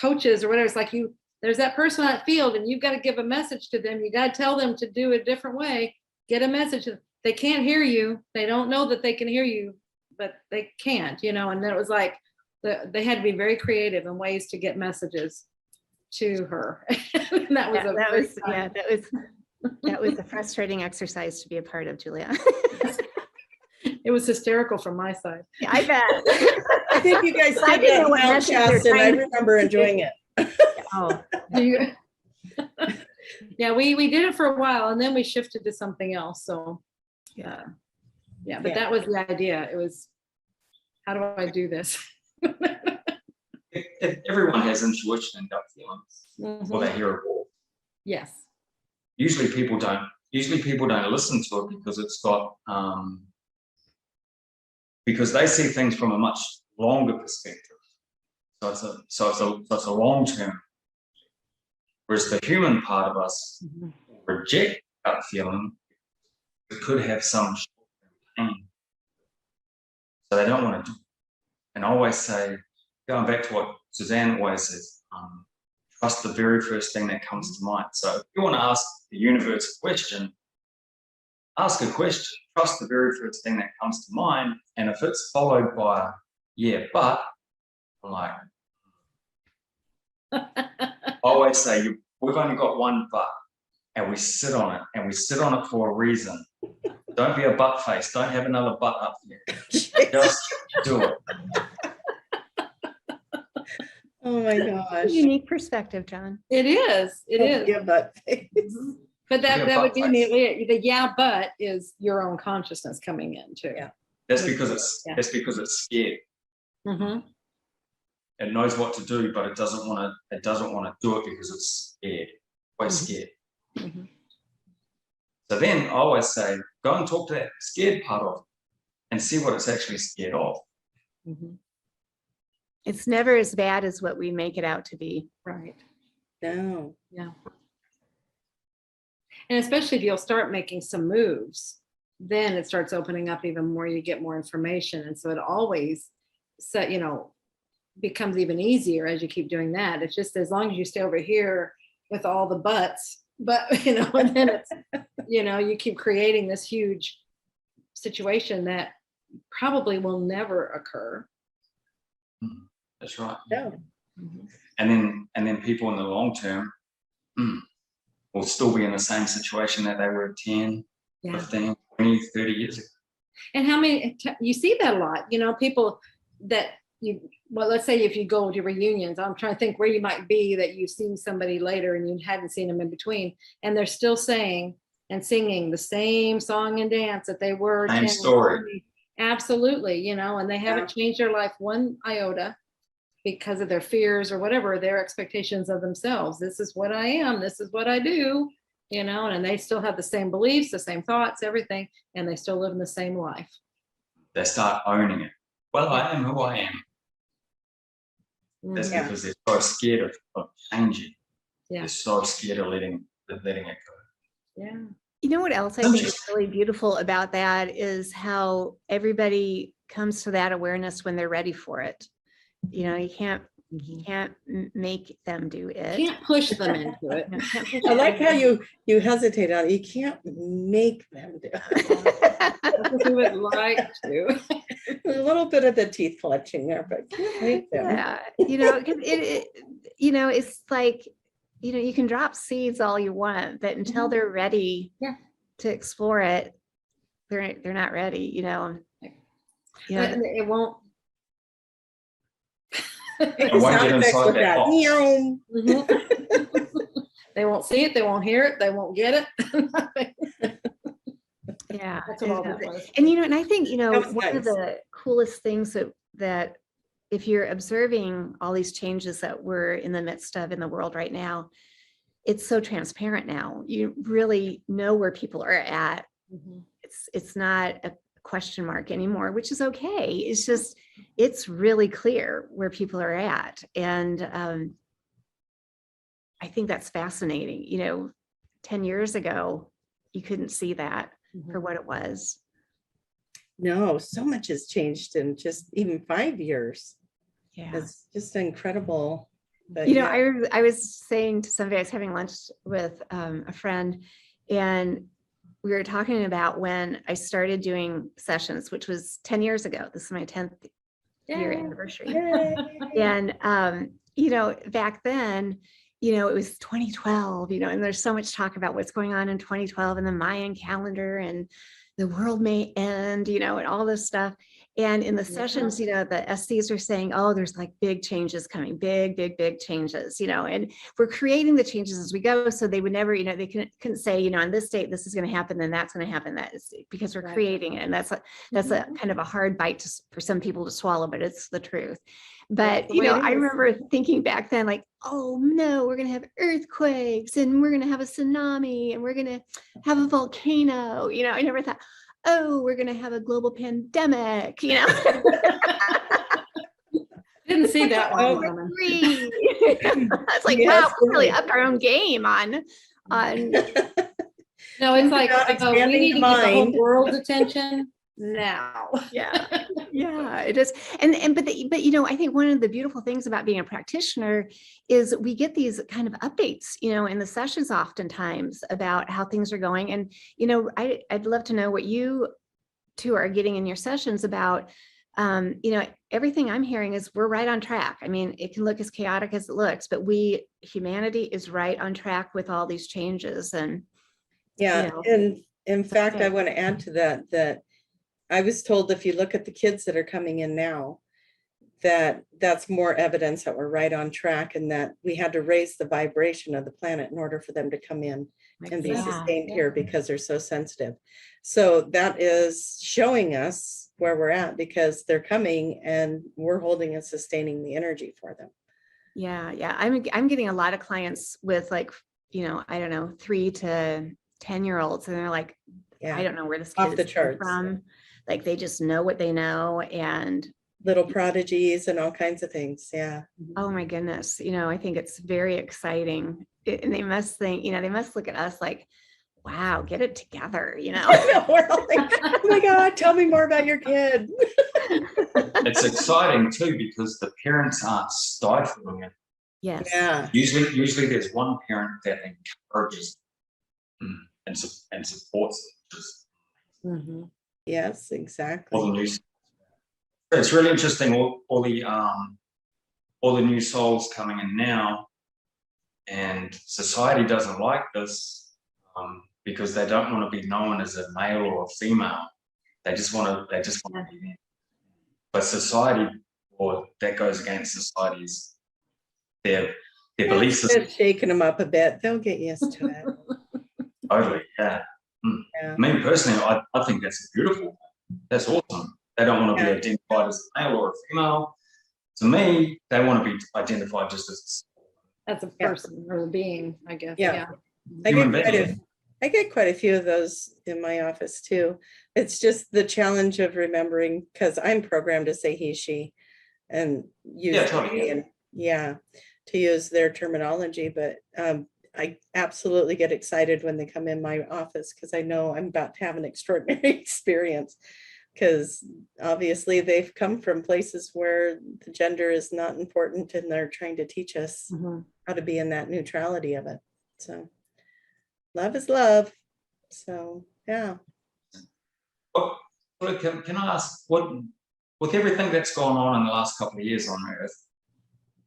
coaches or whatever. It's like, there's that person on that field, and you've got to give a message to them. You got to tell them to do it a different way. Get a message. They can't hear you. They don't know that they can hear you, but they can't. And then it was like they had to be very creative in ways to get messages to her. And that was a frustrating exercise to be a part of, Julia. It was hysterical from my side. Yeah, I bet. I think you guys did that podcast, and I remember enjoying it. Oh, yeah, we did it for a while, and then we shifted to something else. So, but that was the idea. It was, how do I do this? Everyone has intuition and gut feelings, or they hear a wall. Yes. Usually people don't listen to it because it's got because they see things from a much longer perspective. So it's a long term. Whereas the human part of us reject that feeling. It could have some short-term pain, so they don't want to do it. And I always say, going back to what Suzanne always says, trust the very first thing that comes to mind. So if you want to ask the universe a question, ask a question, trust the very first thing that comes to mind. And if it's followed by, but, I'm like, I always say, we've only got one but, and we sit on it, and we sit on it for a reason. Don't be a butt face. Don't have another butt up there. Just do it. Oh my gosh. Unique perspective, John. It is. It is. Yeah, but But that would be immediately the but is your own consciousness coming in too. Yeah. That's because it's scared. It knows what to do, but it doesn't want to do it because it's scared. Quite scared. So then I always say, go and talk to that scared part of it and see what it's actually scared of. It's never as bad as what we make it out to be. Right. no. Yeah. And especially if you'll start making some moves, then it starts opening up even more. You get more information. And so it always becomes even easier as you keep doing that. It's just as long as you stay over here with all the buts, and then you know, you keep creating this huge situation that probably will never occur. That's right. No. And then people in the long term will still be in the same situation that they were 10, Yeah. 15, 20, 30 years ago. And how many, you see that a lot, you know, people that you, well, let's say if you go to reunions, I'm trying to think where you might be that you've seen somebody later and you hadn't seen them in between, and they're still saying and singing the same song and dance that they were. Same 10, story. 20. Absolutely, you know, and they haven't changed their life one iota because of their fears or whatever, their expectations of themselves. This is what I am, this is what I do, you know, and they still have the same beliefs, the same thoughts, everything, and they still live in the same life. They start owning it. Well, I am who I am. That's Mhm. because they're so scared of changing. Yeah. They're so scared of letting it go. Yeah. You know what else I think is really beautiful about that is how everybody comes to that awareness when they're ready for it. You know, you can't make them do it. Can't push them into it. You can't push I like how them. you hesitate on it. You can't make them do it. We would like to. A little bit of the teeth clenching there, but can't make them. Yeah, you know, 'cause you know, it's like, you know, you can drop seeds all you want, but until they're ready to explore it, they're not ready, you know. Yeah. And it won't. Make And the won't sound get effects inside with that that. box. Meow. Mhm. They won't see it, they won't hear it, they won't get it. Yeah. That's what all that was. And you know, and I think, you know, That was one of nice. the coolest things that if you're observing all these changes that we're in the midst of in the world right now, it's so transparent now. You really know where people are at. Mhm. It's not a question mark anymore, which is okay. It's just, it's really clear where people are at. And I think that's fascinating. You know, 10 years ago, you couldn't see that for what it was. No, so much has changed in just even 5 years. Yeah. It's just incredible. But You know, yeah. I was saying to somebody, I was having lunch with a friend, and we were talking about when I started doing sessions, which was 10 years ago. This is my 10th year Yay. anniversary. Yay. And, you know, back then, you know, it was 2012, you know, and there's so much talk about what's going on in 2012 and the Mayan calendar and the world may end, you know, and all this stuff. And in the sessions, you know, the SCs are saying, oh, there's like big changes coming, big changes, you know, and we're creating the changes as we go. So they would never, you know, they couldn't say, you know, on this date, this is going to happen, then that's going to happen. That is because we're creating it. And that's a kind of a hard bite for some people to swallow, but it's the truth. But, you know, I remember thinking back then, like, oh no, we're going to have earthquakes and we're going to have a tsunami and we're going to have a volcano. You know, I never thought, oh, we're going to have a global pandemic, you know. Didn't see that one coming. It's like, Yes, wow, we really upped our own game on. No, it's like, Not we expanding need to the get the whole mind. world's attention now. Yeah, it is. But you know, I think one of the beautiful things about being a practitioner is we get these kind of updates, you know, in the sessions oftentimes about how things are going. And, you know, I'd love to know what you two are getting in your sessions about. You know, everything I'm hearing is we're right on track. I mean, it can look as chaotic as it looks, but humanity is right on track with all these changes. And Yeah, you know, and in fact, good. I want to add to that I was told if you look at the kids that are coming in now, that's more evidence that we're right on track and that we had to raise the vibration of the planet in order for them to come in and be sustained here because they're so sensitive. So that is showing us where we're at because they're coming and we're holding and sustaining the energy for them. Yeah. I'm getting a lot of clients with like, you know, I don't know, 3 to 10-year-olds, and they're like, I don't know where this Off kid the is coming charts. from. Like they just know what they know, and Little prodigies and all kinds of things. Yeah. oh my goodness, you know, I think it's very exciting. And they must think, you know, they must look at us like, wow, get it together, you know. I know, we're all like, oh my God, tell me more about your kid. It's exciting too because the parents aren't stifling it. Yes. Yeah. Usually there's one parent that encourages them. and supports them. Just Mhm. Yes, all exactly. the new. It's really interesting. All the new souls coming in now, and society doesn't like this because they don't want to be known as a male or a female. They just want to. They just want to be. But society, or that goes against society's their belief system. Just shaking them up a bit. They'll get used to it. Totally, yeah. Yeah. Me personally, I think that's beautiful. That's awesome. They don't want to be Yeah. identified as a male or a female. To me, they want to be identified just as As a Yeah. person or a being, I guess. Yeah. Yeah. I human get beings. I get quite a few of those in my office too. It's just the challenge of remembering, because I'm programmed to say he, she, and use Yeah, they, totally. and to use their terminology. But I absolutely get excited when they come in my office because I know I'm about to have an extraordinary experience. Because obviously they've come from places where the gender is not important, and they're trying to teach us Mhm. how to be in that neutrality of it. So love is love. So yeah. Well, can I ask, what, with everything that's gone on in the last couple of years on Earth,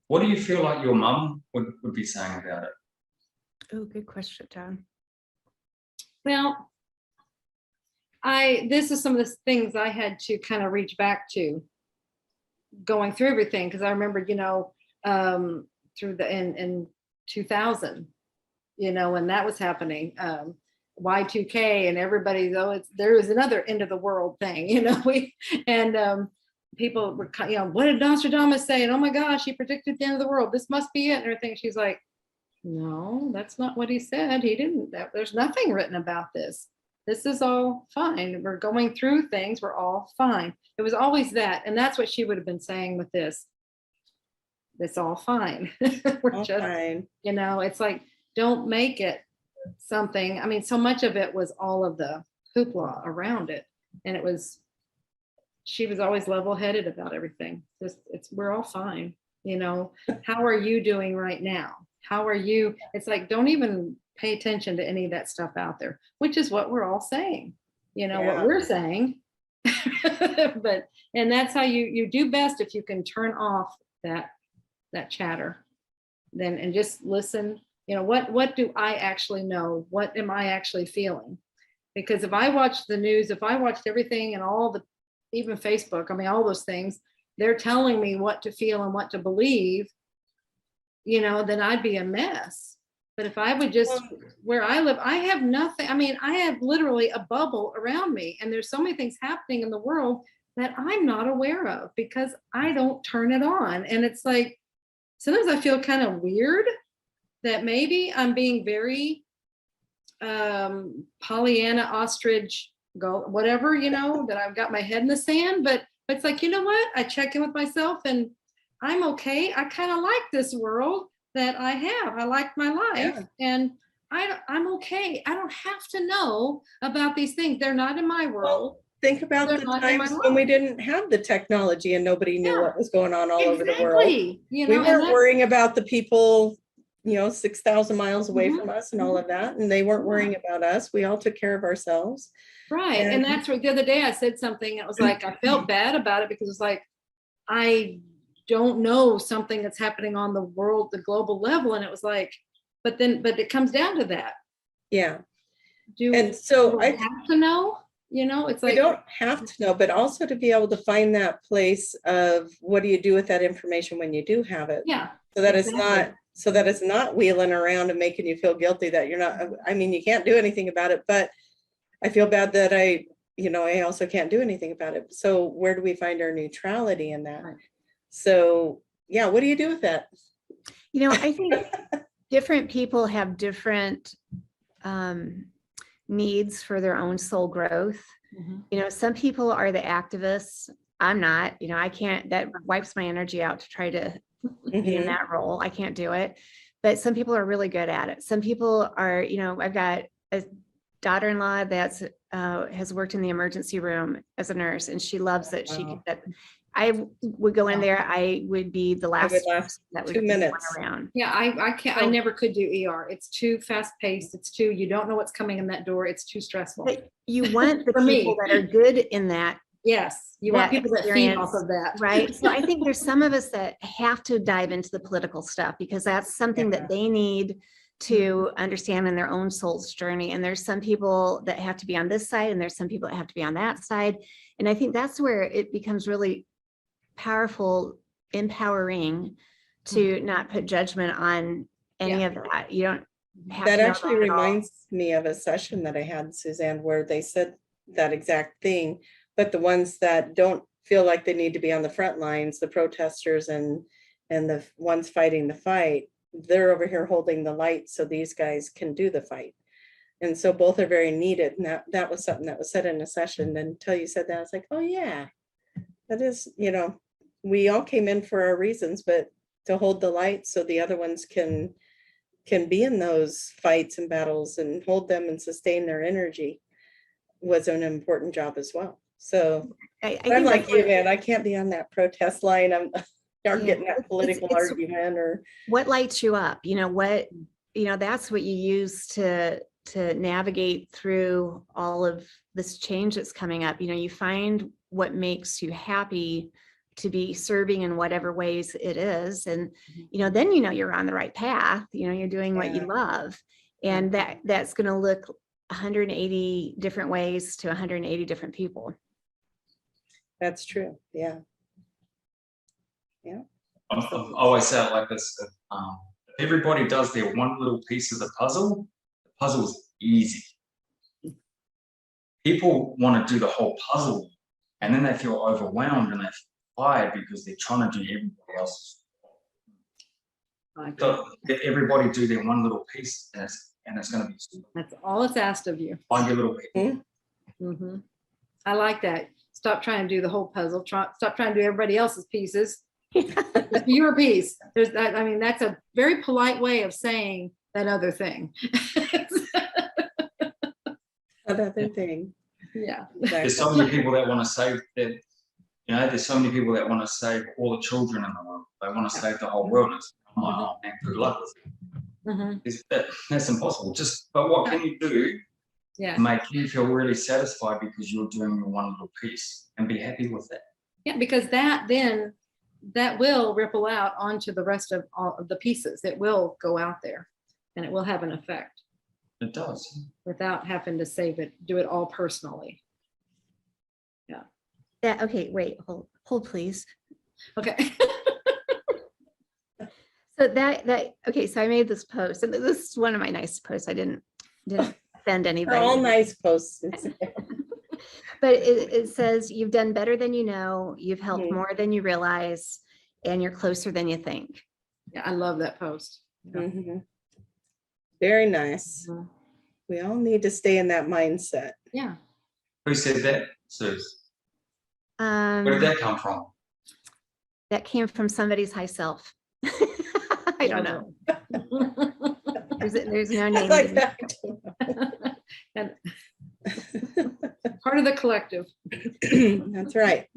what do you feel like your mum would be saying about it? Oh, good question, John. Well, this is some of the things I had to kind of reach back to going through everything, because I remember, through in 2000, when that was happening, Y2K, and everybody, though, there was another end of the world thing, people were, what did Nostradamus say? And oh my gosh, he predicted the end of the world. This must be it. And everything. She's like, no, that's not what he said. He didn't. There's nothing written about this. This is all fine. We're going through things. We're all fine. It was always that. And that's what she would have been saying with this. It's all fine. We're All just, fine. it's like, don't make it something. I mean, so much of it was all of the hoopla around it. And she was always level-headed about everything. We're all fine. How are you doing right now? How are you? It's like, don't even pay attention to any of that stuff out there, which is what we're all saying, what we're saying. And that's how you do best, if you can turn off that chatter then and just listen. What do I actually know? What am I actually feeling? Because if I watched the news, if I watched everything and even Facebook, I mean, all those things, they're telling me what to feel and what to believe, then I'd be a mess. But if I would just, where I live, I have nothing. I mean, I have literally a bubble around me, and there's so many things happening in the world that I'm not aware of because I don't turn it on. And it's like, sometimes I feel kind of weird that maybe I'm being very Pollyanna, ostrich, go whatever, that I've got my head in the sand. But it's like, what? I check in with myself and I'm okay. I kind of like this world that I have. I like my life, and I'm okay. I don't have to know about these things. They're not in my world. Think about the times when we didn't have the technology and nobody knew what was going on all over the world. We weren't worrying about the people, 6,000 miles away from us and all of that. And they weren't worrying about us. We all took care of ourselves. Right. And that's what the other day I said something. It was like, I felt bad about it because it's like, I don't know something that's happening on the global level. And it was like, but it comes down to that. Yeah. Do I have to know? It's like, we don't have to know, but also to be able to find that place of what do you do with that information when you do have it? Yeah. So that it's not wheeling around and making you feel guilty that you're not, I mean, you can't do anything about it, but I feel bad that I also can't do anything about it. So where do we find our neutrality in that? Right. So yeah, what do you do with that? I think different people have different needs for their own soul growth. Mm-hmm. Some people are the activists. I'm not, I can't, that wipes my energy out to try to be in that role. I can't do it. But some people are really good at it. Some people are, I've got a daughter-in-law that's has worked in the emergency room as a nurse, and she loves it. Wow. I would go in there, I would be the last would last person that would 2 be minutes. run around. Yeah, I can't, I So- never could do ER. It's too fast paced. It's too, you don't know what's coming in that door. It's too stressful. But you want the For me. people that are good in that, Yes, you want that people that feed experience, off of that. right? So I think there's some of us that have to dive into the political stuff because that's something Yeah. that they need to understand in their own soul's journey. And there's some people that have to be on this side and there's some people that have to be on that side. And I think that's where it becomes really powerful, empowering to not put judgment on any of that. You don't have That to know actually about it all. reminds me of a session that I had, Suzanne, where they said that exact thing. But the ones that don't feel like they need to be on the front lines, the protesters and the ones fighting the fight, they're over here holding the light so these guys can do the fight. And so both are very needed. And that was something that was said in a session. And until you said that, I was like, oh yeah, that is, we all came in for our reasons, but to hold the light so the other ones can be in those fights and battles and hold them and sustain their energy was an important job as well. So I I'm think like that's you, what- man, I can't be on that protest line. I'm Yeah, getting that political it's- argument or what lights you up, that's what you use to navigate through all of this change that's coming up. You find what makes you happy to be serving in whatever ways it is. And, then you're on the right path, you're doing what you Yeah. love. And that's going to look 180 different ways to 180 different people. that's true. Yeah. I always say it like this: if everybody does their one little piece of the puzzle's easy. People want to do the whole puzzle, and then they feel overwhelmed and they feel tired because they're trying to do everybody else's. So if everybody do their one little piece, and it's going to be That's all it's asked of you. find your little piece. Mhm. I like that. Stop trying to do the whole puzzle. Stop trying to do everybody else's pieces. Just do your piece. There's that. I mean, that's a very polite way of saying that other thing. Another thing. Yeah. There's so many people that want to save that. There's so many people that want to save all the children in the world. They want to save the whole world. I'm like, oh man, good luck with it. Mhm. That's impossible. But what can you do Yeah. to make you feel really satisfied because you're doing your one little piece and be happy with that? Yeah, because that will ripple out onto the rest of all of the pieces. It will go out there and it will have an effect It does. without having to do it all personally. Okay, wait, hold please. Okay. So okay, so I made this post, and this is one of my nice posts. I didn't offend anybody. All nice posts. But it says, you've done better than you know, you've helped Mhm. more than you realize, and you're closer than you think. Yeah, I love that post. Mhm. Very nice. Mhm. We all need to stay in that mindset. Yeah. Who said that, Suze? Where did that come from? That came from somebody's high self. I don't know. There's no I name. like that. And part of the collective. That's right.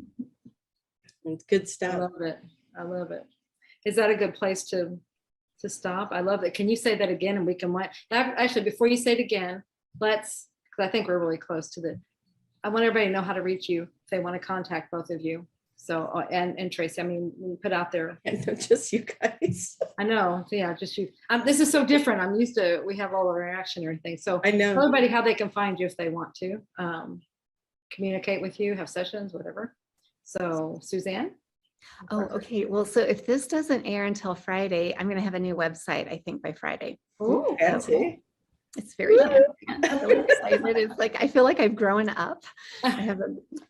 It's good I stuff. love it. I love it. Is that a good place to stop? I love it. Can you say that again and we can actually, before you say it again, because I think we're really close to I want everybody to know how to reach you if they want to contact both of you. So, and Tracy, I mean, we put out there. And just you guys. I know. So yeah, just you. This is so different. I'm used to, we have all our interaction and everything. So I know. tell everybody how they can find you if they want to communicate with you, have sessions, whatever. So Suzanne? Oh, okay. Well, so if this doesn't air until Friday, I'm going to have a new website, I think, by Friday. Oh, fancy. It's very fancy. I'm really excited. It's like, I feel like I've grown up. I have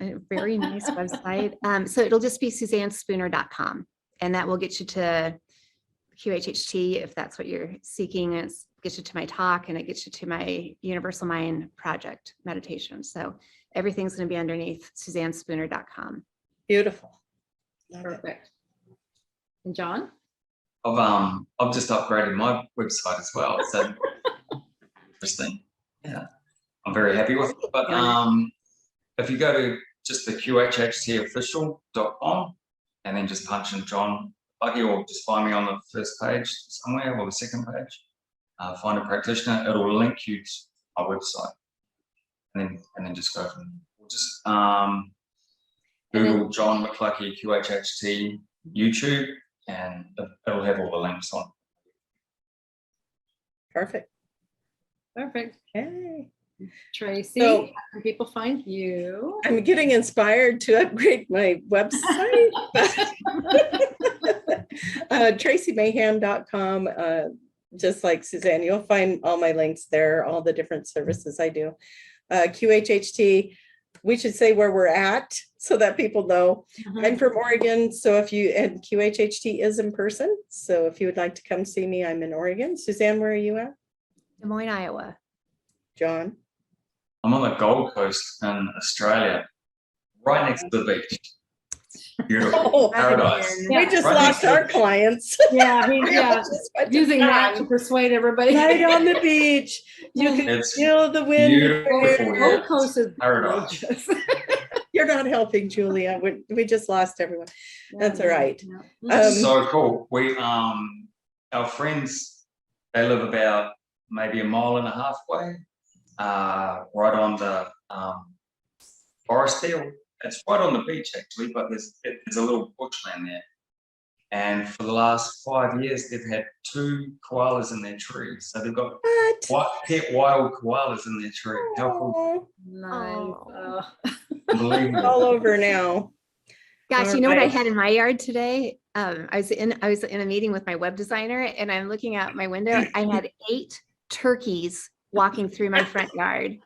a very nice website. So it'll just be SuzanneSpooner.com, and that will get you to QHHT if that's what you're seeking. It gets you to my talk, and it gets you to my Universal Mind Project meditation. So everything's going to be underneath SuzanneSpooner.com. Beautiful. Love it. Perfect. And John? I've just upgraded my website as well. So interesting. Yeah, I'm very happy with it. But if you go to just the qhhtofficial.com, and then just punch in John Lucky, or just find me on the first page somewhere or the second page. Find a practitioner. It'll link you to our website, and then just go from there. We'll just Google John McClucky QHHT YouTube, and it'll have all the links on. Perfect. Okay. Tracy, So- how can people find you? I'm getting inspired to upgrade my website. TracyMayhan.com. Just like Suzanne, you'll find all my links there, all the different services I do. QHHT, we should say where we're at so that people know. I'm from Oregon, so and QHHT is in person. So if you would like to come see me, I'm in Oregon. Suzanne, where are you at? Des Moines, Iowa. John? I'm on the Gold Coast in Australia, right next to the beach. Beautiful Oh, paradise. We just Right lost next to our the- clients. Yeah, I mean, yeah, Just went to using that town. to persuade everybody. Right on the beach. You can It's feel the wind. beautiful, there. Gold Coast is Paradise. gorgeous. You're not helping, Julia. We just lost everyone. That's all right. Yeah. So cool. We our friends, they live about maybe a mile and a half away, right on the forest there. It's right on the beach actually, but there's a little bushland there. And for the last 5 years, they've had 2 koalas in their tree. So they've got What? pet wild koalas in their tree. How cool! Oh, Nice. Oh. Unbelievable. all over now. Gosh, All you know what I right. had in my yard today? I was in a meeting with my web designer, and I'm looking out my window. I had 8 turkeys walking through my front yard.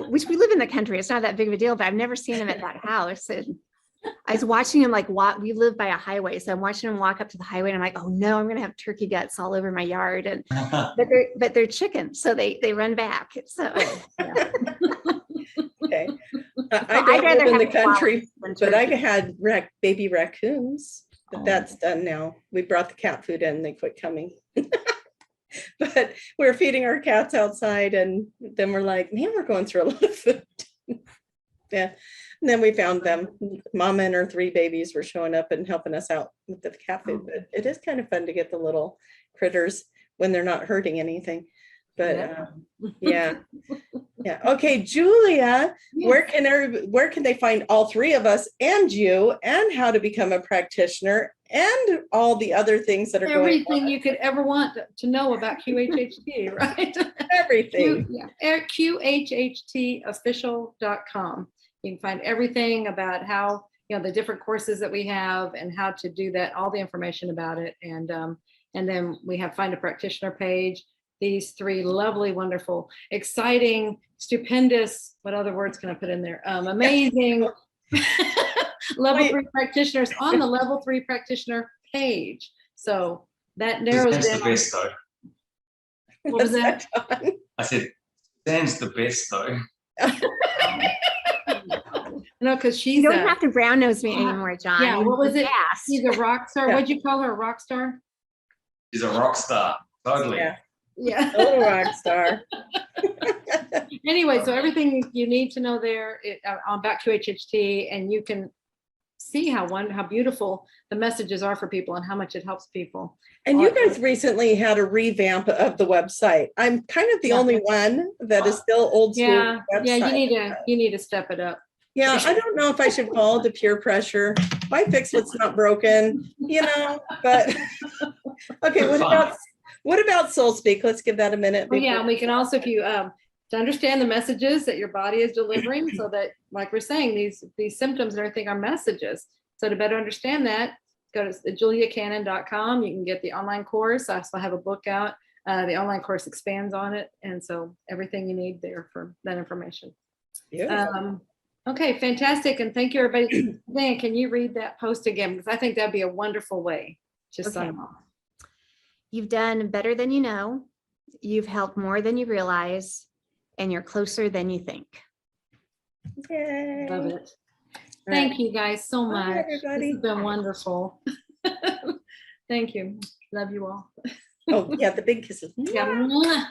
Which we live in the country. It's not that big of a deal, but I've never seen them at that house. And I was watching them we live by a highway. So I'm watching them walk up to the highway and I'm like, oh no, I'm going to have turkey guts all over my yard. And but they're chickens. So they run back. So Okay. I'd I don't rather live in the have koalas country, than but I turkeys. had baby raccoons, but Oh. that's done now. We brought the cat food in, they quit coming. But we're feeding our cats outside, and then we're like, man, we're going through a lot of food. Yeah. And then we found them. Mama and her 3 babies were showing up and helping us out with the cat food. But it is kind of fun to get the little critters when they're not hurting anything. But yeah. Yeah. Okay, Julia, where can they find all 3 of us and you, and how to become a practitioner and all the other things that are going Everything on? you could ever want to know about QHHT, right? Everything. QHHTofficial.com. You can find everything about how, the different courses that we have and how to do that, all the information about it. And then we have Find a Practitioner page. These 3 lovely, wonderful, exciting, stupendous, what other words can I put in there? Amazing level 3 practitioners on the level 3 practitioner page. So that narrows Dan's down. the best though. What was that? John? I said, Dan's the best though. No, because she's You don't a, have to brown nose me anymore, John. yeah, what was it? Fast. She's a rock star. Yeah. What'd you call her? A rock star? She's a rock star. Totally. Yeah. Yeah. Total rock star. Anyway, so everything you need to know there on Back to HHT, and you can see how beautiful the messages are for people and how much it helps people. And you guys recently had a revamp of the website. I'm kind of the only one that is still old school. Yeah, website. you need to step it up. Yeah, I don't know if I should fall to peer pressure. Why fix what's not broken, but okay, what about Soul Speak? Let's give that a minute. Well, yeah, and we can also, if you to understand the messages that your body is delivering, so that, like we're saying, these symptoms and everything are messages. So to better understand that, go to juliacannon.com. You can get the online course. I also have a book out. The online course expands on it, and so everything you need there for that information. Beautiful. Okay, fantastic, and thank you, everybody. Dan, can you read that post again? Because I think that'd be a wonderful way to sign off. You've done better than you know. You've helped more than you realize, and you're closer than you think. Yay. Love it. Thank you guys so Bye, much. everybody. This has been wonderful. Thank you. Love you all. Oh, yeah, the big kisses. Yeah.